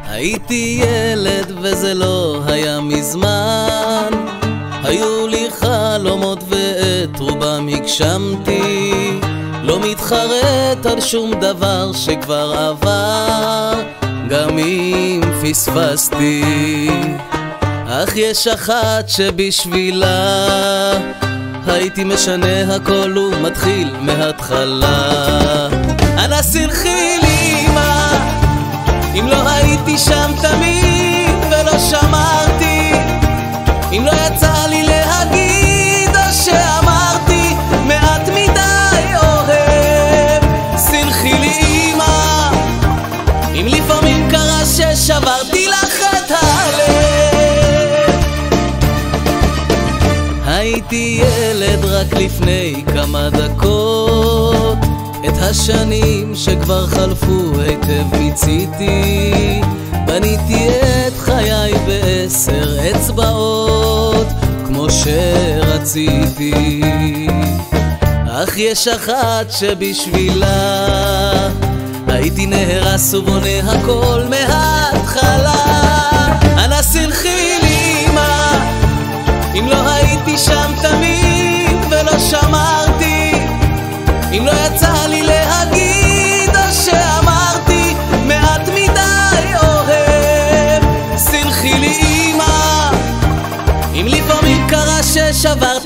הייתי ילד וזה לא היה מזמן, היו לי חלומות ואת רובם הגשמתי, לא מתחרט על שום דבר שכבר עבר, גם אם פספסתי. אך יש אחת שבשבילה הייתי משנה הכל ומתחיל מההתחלה. אנא סלחי לי אמא, אם לא הייתי שם תמיד ולא שמרתי, אם לא יצא לי להגיד שאמרתי מעט מדי אוהב. סלחי לי אמא, אם לפעמים קרה ששברתי לך את הלב. הייתי ילד רק לפני כמה דקות, את השנים שכבר חלפו היטב מיציתי, בניתי את חיי ב10 אצבעות כמו שרציתי. אך יש אחת שבשבילה הייתי נהרס ובונה הכל מההתחלה. אנא סלחי לי אמא, אם לא הייתי שם תמיד ולא שמרתי, אם לא יצא לי להגיד שאמרתי מעט מדי אוהב. סלחי לי אמא, אם לפעמים קרה ששברתי